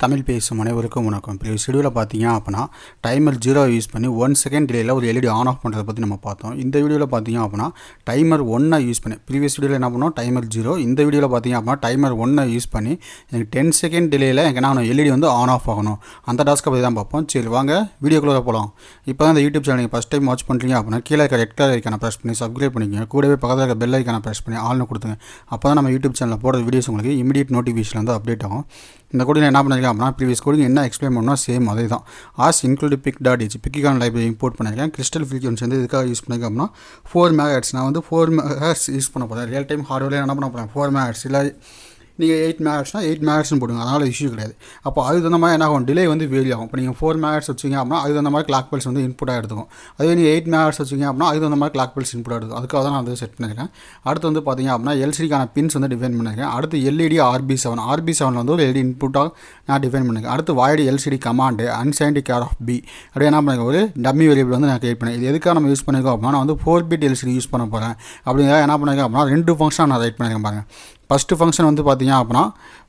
தமிழ் பேசும் அனைவருக்கும் வணக்கம். ப்ரீவியஸ் வீடியோவில் பார்த்தீங்க அப்படின்னா டைமர் 0 யூஸ் பண்ணி 1 செகண்ட் டிலேயில் ஒரு எல்இடி ஆன் ஆஃப் பண்ணுறதை பற்றி நம்ம பார்த்தோம். இந்த வீடியோவில் பார்த்தீங்க அப்படின்னா டைமர் 1 யூஸ் பண்ணி ப்ரீவியஸ் வீடியோவில் என்ன பண்ணோம் டைமர் 0, இந்த வீடியோவில் பார்த்தீங்க அப்படின்னா டைமர் 1 யூஸ் பண்ணி எனக்கு 10 செகண்ட் டிலேயில் எனக்கு என்ன எல்இடி வந்து ஆன் ஆஃப் ஆகணும். அந்த டாஸ்க்கை பற்றி தான் பார்ப்போம். சரி வாங்க வீடியோக்குள்ளே போகலாம். இப்போ தான் இந்த யூடியூப் சேனல் நீங்கள் ஃபஸ்ட் டைம் வாட்ச் பண்ணுறீங்க அப்படின்னா கீழே இருக்க ரெட் கலர் ஐக்கான ப்ரெஸ் பண்ணி சப்ஸ்கிரைப் பண்ணிக்கங்க. கூடவே பக்கத்தில் இருக்க பெல் ஐக்கான ப்ரெஸ் பண்ணி ஆல்னு கொடுத்துங்க. அப்போ தான் நம்ம யூடியூப் சேனலில் போடுற வீடியோஸ் உங்களுக்கு இமீடியட் நோட்டிஃபிகேஷன் வந்து அப்டேட் ஆகும். இந்த கோடிங் என்ன பண்ணியிருக்கேன் அப்படின்னா ப்ரீவியஸ் கோடிங் என்ன எக்ஸ்பிளைன் பண்ணோம் சேம் அதே தான். ஆஸ் இன்க்ளூட் PIC.h பிக்கான லைப்ரரி இம்போர்ட் பண்ணியிருக்கேன். கிறிஸ்டல் ஃப்ரீக்வன்சி வந்து இதுக்காக யூஸ் பண்ணியிருக்கேன் அப்படின்னா 4 MHz. நான் வந்து 4 MHz யூஸ் பண்ண போகிறேன். ரியல் டைம் ஹார்ட்வேரில் என்ன பண்ண போகிறேன் 4 MHz இல்லை நீங்கள் 8 MHzனா 8 MHz போடுங்க, அதனால் இஷ்யூ கிடையாது. அப்போ அதுக்கு தகுந்த மாதிரி என்ன ஆகும் டிலே வந்து வேரி ஆகும். இப்போ நீங்கள் 4 MHz வச்சிங்க அப்படின்னா அதுக்கு தகுந்த மாதிரி கிளாக் பல்ஸ் வந்து இன்புட்டாக எடுத்துக்கும். அதுவே நீங்கள் 8 MHz வச்சிங்க அப்படின்னா அதுக்கு தகுந்த மாதிரி கிளாக் பல்ஸ் இன்புட்டாக எடுக்கும். அதுக்காக தான் நான் வந்து செட் பண்ணியிருக்கேன். அடுத்து வந்து பார்த்தீங்க அப்படின்னா எல்சிடிக்கான பின்ஸ் வந்து டிஃபைன் பண்ணியிருக்கேன். அடுத்து எல்இடி RB7 வந்து ஒரு எல்இடி இன்புட்டாக நான் டிஃபைன் பண்ணியிருக்கேன். அடுத்து void LCD command unsigned char of P அப்படி என்ன பண்ணியிருக்கேன் ஒரு டம்மி வேரியபிள் வந்து நான் கிரியேட் பண்ணேன். இது எதுக்காக நம்ம யூஸ் பண்ணியிருக்கோம் அப்படின்னா நான் வந்து 4-bit எல்சிடி யூஸ் பண்ண போகிறேன். அப்படிங்கிறத என்ன பண்ணியிருக்கேன் அப்படின்னா 2 ஃபங்க்ஷன் நான் ரைட் பண்ணியிருக்கேன் பாருங்கள். ஃபஸ்ட்டு ஃபங்க்ஷன் வந்து பார்த்தீங்க அப்படின்னா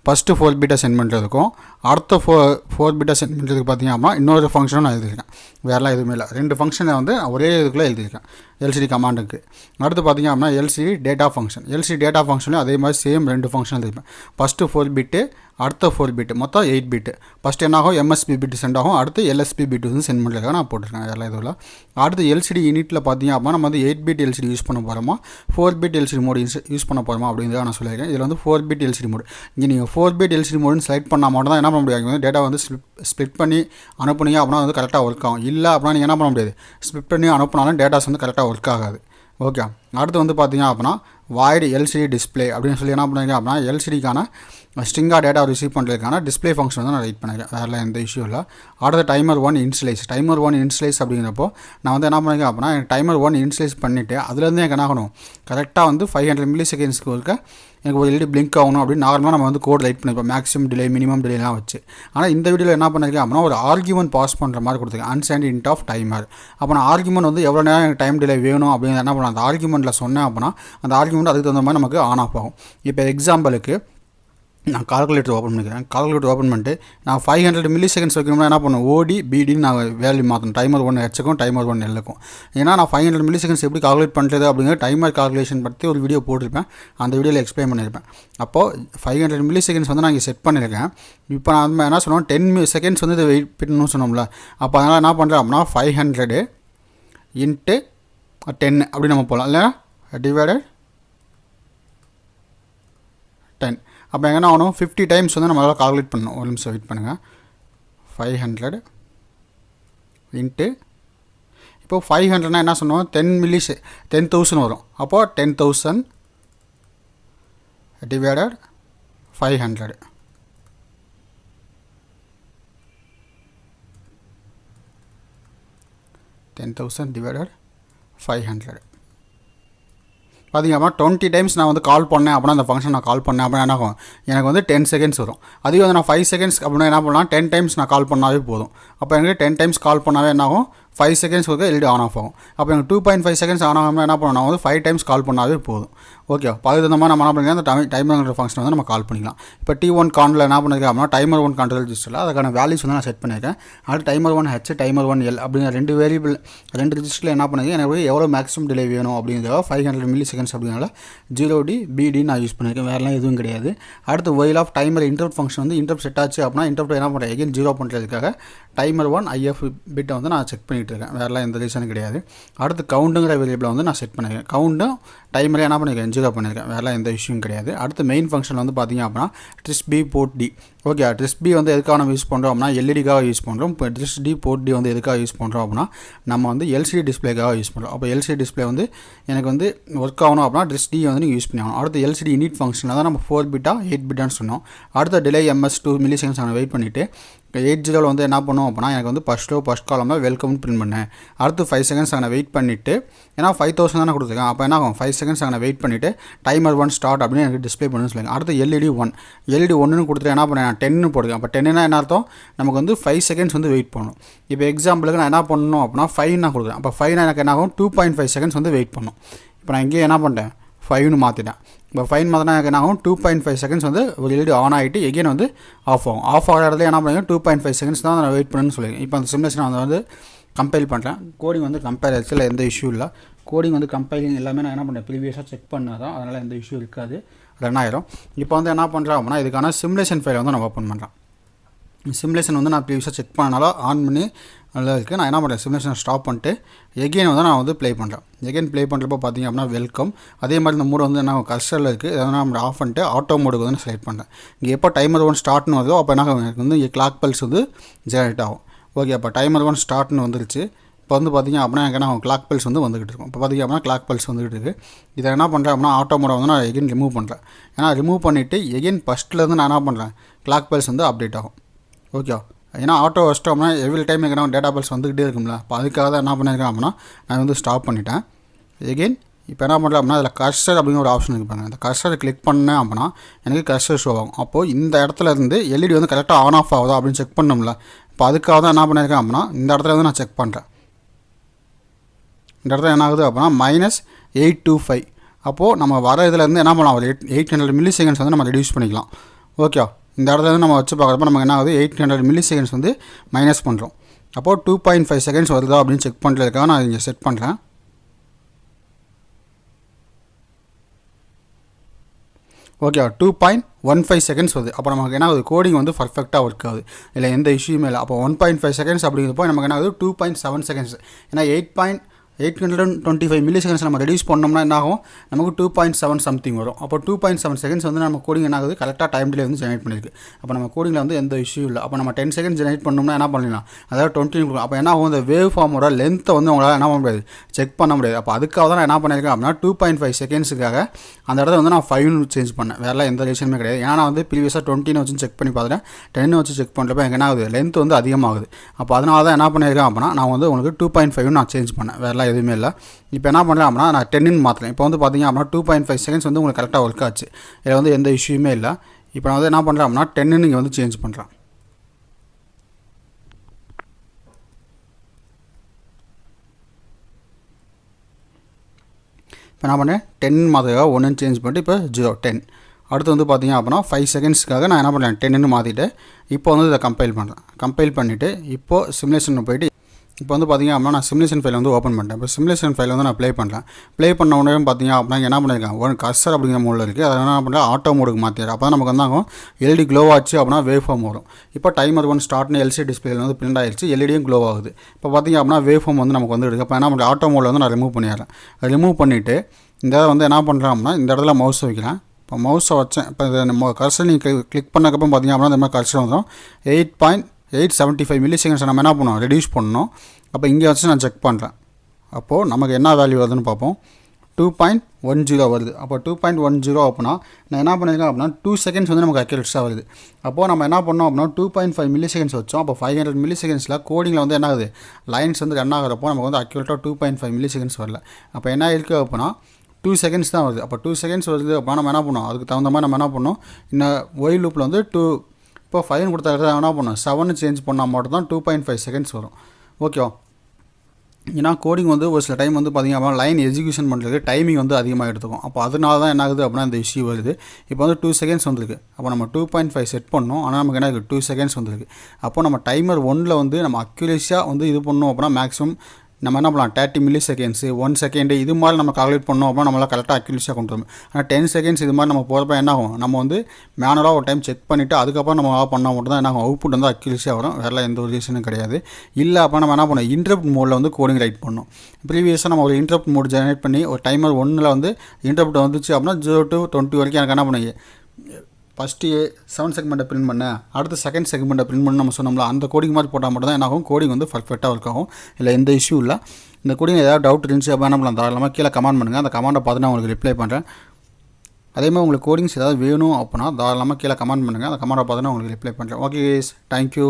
ஃபஸ்ட்டு 4-bit சென்ட் பண்ணுறதுக்கும் அடுத்த 4-bit சென்ட் பண்ணுறதுக்கு பார்த்தீங்க அப்படின்னா இன்னொரு ஃபங்க்ஷனும் நான் எழுதியிருக்கேன். வேறெல்லாம் எதுவுமே இல்லை. 2 ஃபங்க்ஷனை வந்து ஒரே இதுக்குள்ளே எழுதியிருக்கேன் எல்சிடி கமாண்டுக்கு. அடுத்து பார்த்தீங்க அப்படின்னா எல்சிடி டேட்டா ஃபங்க்ஷன்லையும் அதே மாதிரி சேம் 2 ஃபங்க்ஷன் எழுதியிருப்பேன். ஃபஸ்ட்டு 4-bit அடுத்த 4-bit மொத்தம் 8-bit. ஃபஸ்ட் என்ன ஆகும் எம்எஸ்பி பிட் சென்ட் ஆகும். அடுத்து எல்எஸ்பி பிட் வந்து சென்ட் பண்ணுறதுக்காக நான் போட்டிருக்கேன். வேறெல்லாம் எதுவும். அடுத்து எல்சிடி யூனிட்டில் பார்த்தீங்க அப்படின்னா நம்ம வந்து 8-bit எல்சிடி யூஸ் பண்ண போகிறோமா 4-bit எல்சிடி மோடு யூஸ் பண்ண போகிறோமா அப்படிங்கிறத நான் சொல்லியிருக்கேன். இதில் வந்து 4-bit எல்சிடி மோடு. இங்கே நீங்கள் 4-bit எல்சிடி மோடுன்னு செலக்ட் பண்ணால் மட்டும் தான் என்ன பண்ண முடியாது, டேட்டா வந்து ஸ்ப்ளிட் பண்ணி அனுப்புனீங்க அப்படின்னா வந்து கரெக்டாக ஒர்க் ஆகும். இல்லை அப்படின்னா நீங்கள் என்ன பண்ண முடியாது, ஸ்ப்ளிட் பண்ணி அனுப்புனாலும் டேட்டாஸ் வந்து கரெக்டாக ஒர்க் ஆகாது. ஓகே. அடுத்து வந்து பார்த்தீங்க அப்படின்னா வாய்டு எல்சிடி டிஸ்பிளே அப்படின்னு சொல்லி என்ன பண்ணியிருக்கேன் அப்படின்னா எல்சிடிக்கான ஸ்ட்ரிங்காக டேட்டா ரிசீவ் பண்ணுறதுக்கான டிஸ்பிளே ஃபங்க்ஷன் வந்து நான் ரைட் பண்ணியிருக்கேன். வேறு எந்த இஷ்யூ இல்லை. அடுத்த டைமர் 1 இன்ஸ்லைஸ் அப்படிங்கிறப்போ நான் வந்து என்ன பண்ணியிருக்கேன் அப்படின்னா எனக்கு டைமர் 1 இன்ஸ்லைஸ் பண்ணிவிட்டு அதுலேருந்து எனக்கு என்ன ஆகணும் கரெக்டாக வந்து 500 மில்லிசெகண்ட்ஸ்க்கு இருக்க எனக்கு ஒரு எல்இடி பிளிங்க் ஆகணும் அப்படின்னு நார்மலாக நம்ம வந்து கோட் ரைட் பண்ணியிருப்போம் மேக்ஸிமம் டிலே மினிமம் டிலேலாம் வச்சு. ஆனால் இந்த வீடியோவில் என்ன பண்ணியிருக்கேன் அப்படின்னா ஒரு ஆர்கியூமெண்ட் பாஸ் பண்ணுற மாதிரி கொடுத்துருக்கேன் அன்சைன்டு இன்ட் ஆஃப் டைமர். அப்போ நான் ஆர்கியூமெண்ட் வந்து எவ்வளோ நேரம் எனக்கு டைம் டிலே வேணும் அப்படின்னு என்ன பண்ணலாம் அந்த ஆர்கியூமெண்ட்டில் சொன்னேன் அப்படின்னா அந்த ஆர்கியூமெண்ட் அதுக்கு தகுந்த மாதிரி நமக்கு ஆன் ஆஃப் ஆகும். இப்போ எக்ஸாம்பிளுக்கு நான் கால்குலேட்டர் ஓப்பன் பண்ணிக்கிறேன். கால்குலேட்டர் ஓப்பன் பண்ணிட்டு நான் 500 மில்லிசெகண்ட்ஸ் வைக்கணும்னா என்ன பண்ணுவேன் ஓடி பிடின்னு நான் வேல்யூ மாற்றணும். டைமர் 1 ஹெச்சுக்கும் டைமர் 1 எல்லுக்கும். ஏன்னா நான் 500 மில்லிசெகண்ட்ஸ் எப்படி கால்குலேட் பண்ணுறது அப்படிங்கிற டைமர் கால்குலேஷன் பற்றி ஒரு வீடியோ போட்டிருப்பேன். அந்த வீடியோவில் எக்ஸ்பிளைன் பண்ணியிருப்பேன். அப்போது 500 மில்லிசெகண்ட்ஸ் வந்து நான் இங்கே செட் பண்ணியிருக்கேன். இப்போ நான் என்ன சொன்னோம் 10 செகண்ட்ஸ் வந்து இதை வெயிட் பண்ணணும்னு சொன்னோம்ல. அப்போ அதனால் என்ன பண்ணுறேன் அப்படின்னா 500 × 10 அப்படி நம்ம போகலாம் இல்லை டிவைடட் 10. அப்போ எங்கன்னா ஆகணும் 50 டைம்ஸ் வந்து நம்மளால் கால்குலேட் பண்ணணும். ஒரு நிமிஷம் வெயிட் பண்ணுங்கள். 500 × இப்போ 500னா என்ன சொன்னோம் 10,000 வரும். அப்போது 10,000 டிவைடட் 500. 10,000 டிவைடட் 500 பார்த்தீங்கன்னா 20 டைம்ஸ் நான் வந்து கால் பண்ணேன் அப்படின்னா அந்த ஃபங்க்ஷன் நான் கால் பண்ணேன் அப்படின்னா என்ன ஆகும் எனக்கு வந்து 10 செகண்ட்ஸ் வரும். அதுவே வந்து நான் 5 செகண்ட்ஸ் அப்படின்னா என்ன பண்ணலாம் 10 டைம்ஸ் நான் கால் பண்ணாவே போதும். அப்போ எனக்கு 10 டைம்ஸ் கால் பண்ணாவே என்ன ஆகும் 5 செகண்ட்ஸ் கொடுக்க எல்இடி ஆன் ஆஃப் ஆகும். அப்போ எனக்கு 2.5 செகண்ட்ஸ் ஆன் ஆகாமல் என்ன பண்ணணும் நான் வந்து 5 டைம்ஸ் கால் பண்ணாவே போதும். ஓகே. அப்போ அதுக்கு தகுந்த மாதிரி நம்ம என்ன பண்ணிக்கலாம் அந்த டைமர் ஃபங்க்ஷன் வந்து நம்ம கால் பண்ணிக்கலாம். இப்போ T1 கானில் என்ன பண்ணியிருக்கேன் அப்படின்னா டைமர் 1 கண்ட்ரோல் ரிஜிஸ்டரில் அதுக்கான வேல்யூஸ் வந்து நான் செட் பண்ணியிருக்கேன். அடுத்து டைமர் 1H டைமர் 1L அப்படிங்கிற 2 வேரியபிள் 2 ரிஜிஸ்டரில் என்ன பண்ணியிருக்கேன் எனக்கு எவ்வளோ மேக்ஸிமம் டிலே வேணும் அப்படிங்கிறத 500 மில்லிசெகண்ட்ஸ் அப்படிங்கிறனால 0D BD நான் யூஸ் பண்ணியிருக்கேன். வேறெல்லாம் எதுவும் கிடையாது. அடுத்து while of timer interrupt function வந்து இன்டர்ப்ட் செட் ஆச்சு அப்படின்னா இன்டர்ப்ட் என்ன பண்ணுறேன் எகைன் 0 பண்ணுறதுக்காக டைமர் 1 IF பிட்டை வந்து நான் செக் பண்ணிகிட்டு இருக்கேன். வேறெல்லாம் எந்த ரீசனும் கிடையாது. அடுத்து கவுண்டுங்கிற வேரியபிளை வந்து நான் செட் பண்ணியிருக்கேன். கவுண்டும் டைமரே என்ன பண்ணியிருக்கேன் 0 பண்ணியிருக்கேன். வேறெல்லாம் எந்த விஷயம் கிடையாது. அடுத்து மெயின் ஃபங்க்ஷன் வந்து பார்த்தீங்க அப்படின்னா TRISC-B board D. Okay. TRISC-B வந்து எதுக்காக நம்ம யூஸ் பண்ணுறோம் அப்படின்னா எல்இடிக்காக யூஸ் பண்ணுறோம். இப்போ TRISC-D போர்ட் D வந்து எதுக்காக யூஸ் பண்ணுறோம் அப்படின்னா நம்ம வந்து எல்சிடி டிஸ்பிளேக்காக யூஸ் பண்ணுறோம். அப்போ எல்சிடி டிஸ்பிளே வந்து எனக்கு வந்து ஒர்க் ஆகணும் அப்படின்னா TRISC-D வந்து நீங்கள் யூஸ் பண்ணி ஆகணும். அடுத்து எல்சிடி யூனிட் ஃபங்க்ஷனில் தான் நம்ம 4-bit 8-bit சொன்னோம். அடுத்த டிலே MS 2 மில்லிசெகண்ட்ஸ் நான் வெயிட் பண்ணிவிட்டு 80 வந்து என்ன பண்ணுவோம் அப்படின்னா எனக்கு வந்து ஃபஸ்ட் காலமில் வெல்கம்னு பிரிண்ட் பண்ணேன். அடுத்து 5 செகண்ட்ஸ் நான் வெயிட் பண்ணிவிட்டு ஏன்னா 5000 தானே கொடுத்துருக்கேன். அப்போ என்ன ஆகும் 5 செகண்ட்ஸ் நான் வெயிட் பண்ணிவிட்டு டைமர் 1 ஸ்டார்ட் அப்படின்னு எனக்கு டிஸ்பிளே பண்ணுன்னு சொல்லுங்கள். அடுத்து LED 1 கொடுத்துட்டு என்ன பண்ணேன் 10 போடுங்க. அப்போ 10னா என்ன அர்த்தம் நமக்கு வந்து 5 செகண்ட்ஸ் வந்து வெயிட் பண்ணணும். இப்போ எக்ஸாம்பிளுக்கு நான் என்ன பண்ணணும் அப்படின்னா 5 நான் கொடுக்குறேன். அப்போ 5 எனக்கு என்ன ஆகும் 2.5 செகண்ட்ஸ் வந்து வெயிட் பண்ணணும். இப்போ நான் இங்கேயே என்ன பண்ணிட்டேன் 5னு மாற்றிட்டேன். இப்போ 5 மாற்றினா என்ன ஆகும் 2.5 செகண்ட்ஸ் வந்து ஒரு எல்இடி ஆன் ஆகிட்டு எகெயின் வந்து ஆஃப் ஆகும். ஆஃப் ஆகிற இடத்துல என்ன பண்ணுங்க 2.5 செகண்ட்ஸ் தான் நான் வெயிட் பண்ணுன்னு சொல்லியிருக்கேன். இப்போ அந்த சிமுலேஷன் வந்து கம்பைல் பண்ணுறேன். கோடிங் வந்து கம்பேர் ஆச்சு, இல்லை எந்த இஷ்யூ இல்லை. கோடிங் வந்து கம்பைலிங் எல்லாமே நான் என்ன பண்ணேன் ப்ரீவியஸாக செக் பண்ணால் தான், அதனால் எந்த இஷ்யூ இருக்காது, ரன் ஆயிரும். இப்போ வந்து என்ன பண்ணுறேன் அப்படின்னா இதுக்கான சிமுலேஷன் ஃபைலை வந்து நான் ஓப்பன் பண்ணுறேன். சிமுலேஷன் வந்து நான் ப்ரீவியஸாக செக் பண்ணனால ஆன் பண்ணி நல்லா இருக்குது. நான் என்ன பண்ணுறேன் சிமுலேஷனை ஸ்டாப் பண்ணிட்டு எகெயின் வந்து நான் வந்து ப்ளே பண்ணுறேன். எகெயின் ப்ளே பண்ணுறப்போ பார்த்தீங்க அப்படின்னா வெல்கம். அதே மாதிரி இந்த மோடு வந்து என்ன கர்சரில் இருக்குது, அதை நம்ம ஆஃப் பண்ணிட்டு ஆட்டோ மோடுக்கு வந்து செலக்ட் பண்ணுறேன். இங்கே எப்போ டைமர் 1 ஸ்டார்ட்னு வருதோ அப்போ என்ன எனக்கு வந்து இங்கே கிளாக் பல்ஸ் வந்து ஜெனரேட் ஆகும். ஓகே, அப்போ டைமர் 1 ஸ்டார்ட்னு வந்துருச்சு. இப்போ வந்து பார்த்திங்க அப்படின்னா எனக்கு என்ன கிளாக் பல்ஸ் வந்து வந்துகிட்டு இருக்கும். இப்போ பார்த்திங்க அப்படின்னா கிளாக் பல்ஸ் வந்துகிட்டு இருக்குது. இதை என்ன பண்ணுறேன் அப்படின்னா ஆட்டோ மோடை வந்து நான் எகெயின் ரிமூவ் பண்ணுறேன். ஏன்னா ரிமூவ் பண்ணிவிட்டு எகெயின் ஃபஸ்ட்லேருந்து நான் என்ன பண்ணுறேன் கிளாக் பல்ஸ் வந்து அப்டேட் ஆகும். ஓகே, ஏன்னா ஆட்டோ வச்சிட்டோம் அப்படின்னா எவ்ரி டைம் எங்கன்னா டேட்டா பல்ஸ் வந்துக்கிட்டே இருக்கும்ல. இப்போ அதுக்காக தான் என்ன பண்ணியிருக்கேன் அப்படின்னா நான் வந்து ஸ்டாப் பண்ணிட்டேன். எகெயின் இப்போ என்ன பண்ணுறேன் அப்படின்னா அதில் கர்சர் அப்படிங்கிற ஒரு ஆப்ஷன் இருக்குது. அந்த கர்சரை கிளிக் பண்ணேன் அப்படின்னா எனக்கு கர்சர் ஷோ ஆகும். அப்போது இந்த இடத்துல இருந்து எல்இடி வந்து கரெக்டாக ஆன் ஆஃப் ஆகுதா அப்படின்னு செக் பண்ணோம்ல. இப்போ அதுக்காக தான் என்ன பண்ணியிருக்கேன் அப்படின்னா இந்த இடத்துல வந்து நான் செக் பண்ணுறேன். இந்த இடத்துல என்ன ஆகுது அப்படின்னா -825. அப்போது நம்ம வர இதிலேருந்து என்ன பண்ணலாம், ஒரு 800 மில்லி செகண்ட்ஸ் வந்து நம்ம ரெடியூஸ் பண்ணிக்கலாம். ஓகே, இந்த இடத்துல வந்து நம்ம வச்சு பார்க்குறப்ப நமக்கு என்ன ஆகுது 800 மில்லி செகண்ட்ஸ் வந்து மைனஸ் பண்ணுறோம். அப்போது 2.5 செகண்ட்ஸ் வருதா அப்படின்னு செக் பண்ணுறதுக்காக நான் இங்கே செட் பண்ணுறேன். ஓகே, 2.15 செகண்ட்ஸ் வருது. அப்போ நமக்கு என்ன ஆகுது கோடிங் வந்து பர்ஃபெக்டாக ஒர்க் ஆகுது, இல்லை எந்த இஷ்யூமே இல்லை. அப்போ 1.5 செகண்ட்ஸ் அப்படிங்கிறப்போ நமக்கு என்ன ஆகுது 2.7 செகண்ட்ஸ். ஏன்னா 825 மில்லி செகண்ட்ஸ் நம்ம ரெடியூஸ் பண்ணோம்னா என்ன ஆகும் நமக்கு 2.7 சம்திங் வரும். அப்போ 2.7 செகண்ட்ஸ் வந்து நம்ம கோடிங் என்ன ஆகுது கரெக்டாக டைம் டிலே வந்து ஜெனரேட் பண்ணியிருக்கு. அப்போ நம்ம கோடிங்கில் வந்து எந்த இஷ்யூ இல்லை. அப்போ நம்ம 10 செகண்ட்ஸ் ஜெனரேட் பண்ணோம்னா என்ன பண்ணலாம், அதாவது 20 கொடுக்கும். அப்போ என்ன ஆகும் இந்த வேவ் ஃபார்மோட லென்த்தை வந்து உங்களால் என்ன பண்ண முடியாது, செக் பண்ண முடியாது. அப்போ அதுக்காக தான் நான் என்ன பண்ணியிருக்கேன் அப்படின்னா 2.5 செகண்ட்ஸுக்காக அந்த இடத்துல வந்து நான் 5 சேஞ்ச் பண்ணேன். வேறு எந்த ரீசனுமே கிடையாது. ஏன்னா நான் வந்து ப்ரீவியஸாக 20 வச்சு செக் பண்ணி பார்த்துட்டேன். 10 வச்சு செக் பண்ணுறப்ப எனக்கு என்ன ஆகுது லென்த் வந்து அதிகமாகுது. அப்போ அதனால தான் என்ன பண்ணியிருக்கேன் அப்படின்னா நான் வந்து உங்களுக்கு 2.5 நான் சேஞ்ச் பண்ணேன். வேறு எதுவுமே இல்லை. இப்போ என்ன பண்ணுறேன் அப்படின்னா நான் 10 மாற்றுறேன். இப்போ வந்து பார்த்திங்க அப்படின்னா 2.5 செகண்ட்ஸ் வந்து உங்களுக்கு கரெக்டாக ஒர்க் ஆச்சு. இதில் வந்து எந்த இஷ்யூமே இல்லை. இப்போ நான் வந்து என்ன பண்ணுறேன் அப்படின்னா 10 இங்கே வந்து சேஞ்ச் பண்ணுறேன். இப்போ என்ன பண்ணேன் 10 மாற்றுக்காக 1 சேஞ்ச் பண்ணிட்டு இப்போ 0 10. அடுத்து வந்து பார்த்திங்க அப்படின்னா 5 செகண்ட்ஸ்க்காக நான் என்ன பண்ணுறேன் 10 மாற்றிட்டு இப்போ வந்து இதை கம்பைல் பண்ணுறேன். கம்பைல் பண்ணிவிட்டு இப்போது சிமுலேஷன் போய்ட்டு இப்போ வந்து பார்த்திங்க அப்படின்னா நான் சிமுலேஷன் ஃபைல் வந்து ஓப்பன் பண்ணிட்டேன். இப்போ சிமுலேஷன் ஃபைல் வந்து நான் ப்ளே பண்ணுறேன். ப்ளே பண்ண உடனே பார்த்திங்க அப்படின்னா என்ன பண்ணியிருக்கேன் ஒரு கர்சர் அப்படிங்கிற மோடில் இருக்குது. அதை என்ன பண்ணுறேன் ஆட்டோ மோடுக்கு மாற்றிடுறேன். அப்போ தான் நமக்கு வந்து ஆகும் எல்இடி க்ளோ ஆச்சு அப்படின்னா வேவ் ஃபார்ம் வரும். இப்போ டைமர் 1 ஸ்டார்ட்னு எல்சிடி டிஸ்பிளேல வந்து பிரிண்ட் ஆகிடுச்சு, எல்இடியும் க்ளோ ஆகுது. இப்போ பார்த்திங்க அப்படின்னா வேவ் ஃபார்ம் வந்து நமக்கு வந்து இருக்குது. அப்போ என்ன பண்ணுறேன் ஆட்டோ மோடில் வந்து நான் ரிமூவ் பண்ணிடுறேன். ரிமூவ் பண்ணிவிட்டு இந்த வந்து என்ன பண்ணுறேன் அப்படின்னா இந்த இடத்துல மவுஸ் வைக்கிறேன். இப்போ மவுஸை வச்சேன். இப்போ இந்த கர்சர் நீங்கள் கிளிக் பண்ணக்கப்புறம் பார்த்திங்க அப்படின்னா இந்த மாதிரி கர்சர் வந்துடும் 8.875 மில்லி செகண்ட்ஸ் நம்ம என்ன பண்ணோம் ரெடியூஸ் பண்ணணும். அப்போ இங்கே வச்சு நான் செக் பண்ணுறேன். அப்போது நமக்கு என்ன வேல்யூ வருதுன்னு பார்ப்போம். 2.10 வருது. அப்போ 2.10 அப்படின்னா நான் என்ன பண்ணியிருக்கேன் அப்படின்னா 2 செகண்ட்ஸ் வந்து நமக்கு அக்யூரேட்ஸாக வருது. அப்போது நம்ம என்ன பண்ணோம் அப்படின்னா 2.5 மில்லி செகண்ட்ஸ் வச்சோம். அப்போ 500 மில்லி செகண்ட்ஸில் கோடிங்கில் வந்து என்ன ஆகுது லைன்ஸ் வந்து ரன் ஆகிறப்போ நமக்கு வந்து அக்யூரேட்டாக 2.5 மில்லி செகண்ட்ஸ் வரல. அப்போ என்ன இருக்குது அப்படின்னா 2 செகண்ட்ஸ் தான் வருது. அப்போ 2 செகண்ட்ஸ் வருது அப்போ நம்ம என்ன பண்ணோம் அதுக்கு தகுந்த மாதிரி நம்ம என்ன பண்ணோம் இந்த ஒயில் லூப்பில் வந்து இப்போ 5 கொடுத்தா என்ன பண்ணோம் 7 சேஞ்ச் பண்ணால் மட்டும் தான் 2.5 செகண்ட்ஸ் வரும். ஓகேவா, ஏன்னா கோடிங் வந்து ஒரு சில டைம் வந்து பார்த்திங்க அப்படின்னா லைன் எக்ஸிக்யூஷன் பண்ணுறது டைமிங் வந்து அதிகமாக எடுத்துக்கும். அப்போ அதனால தான் என்ன ஆகுது அப்படின்னா இந்த இஷ்யூ வருது. இப்போ வந்து 2 செகண்ட்ஸ் வந்துருக்கு. அப்போ நம்ம 2.5 செட் பண்ணோம், ஆனால் நமக்கு என்ன இருக்குது 2 செகண்ட்ஸ் வந்துருக்கு. அப்போ நம்ம டைமர் 1 வந்து நம்ம அக்யூரேஸாக வந்து இது பண்ணோம் அப்படின்னா மேக்ஸிமம் நம்ம என்ன பண்ணலாம் 30 மில்லி செகண்ட்ஸு 1 செகண்டு இது மாதிரி நம்ம கால்குலேட் பண்ணோம் அப்படின்னா நம்மளால் கரெக்டாக அக்யூரேஸாக கொண்டு வரும். ஆனால் 10 செகண்ட்ஸ் இது மாதிரி நம்ம போகிறப்ப என்ன ஆகும் நம்ம வந்து மேனுவலாக ஒரு டைம் செக் பண்ணிவிட்டு அதுக்கப்புறம் நம்ம பண்ணால் மட்டும் தான் என்ன ஆகும் அவுட்புட் வந்து அக்யூரேஸாக வரும். வேறு எந்த ஒரு ரீசனும் கிடையாது. இல்லை அப்போ நம்ம என்ன பண்ணோம் இன்டரப்ட் மோடில் வந்து கோடிங் ரைட் பண்ணோம். ப்ரீவியஸாக நம்ம ஒரு இன்டரப்ட் மோட் ஜெனரேட் பண்ணி ஒரு டைமர் 1 வந்து இன்டரப்ட் வந்துச்சு அப்படின்னா 0 to 20 வரைக்கும் எனக்கு என்ன பண்ணுங்க ஃபஸ்ட்டு 7 செக்மெண்ட்டை பிரிண்ட் பண்ணேன், அடுத்த செகண்ட் செக்மெண்ட்டை பிரிண்ட் பண்ண நம்ம சொன்னோம்ல அந்த கோடிங் மாதிரி போட்டால் மட்டும் தான் என்ன ஆகும் கோடிங் வந்து பர்ஃபெக்டாக ஒர்க் ஆகும். இல்லை எந்த இஷ்யூ இல்லை. இந்த கோடிங் ஏதாவது டவுட் இருந்துச்சு அப்போ என்ன பண்ணலாம் தாராளமாக கீழே கமெண்ட் பண்ணுங்கள். அந்த கமெண்ட்டை பார்த்து நான் உங்களுக்கு ரிப்ளை பண்ணுறேன். அதேமாதிரி உங்களுக்கு கோடிங்ஸ் ஏதாவது வேணும் அப்படின்னா தாராளமாக கீழே கமெண்ட் பண்ணுங்கள். அந்த கமெண்ட்டை பார்த்து நான் உங்களுக்கு ரிப்ளை பண்ணுறேன். Okay, thank you.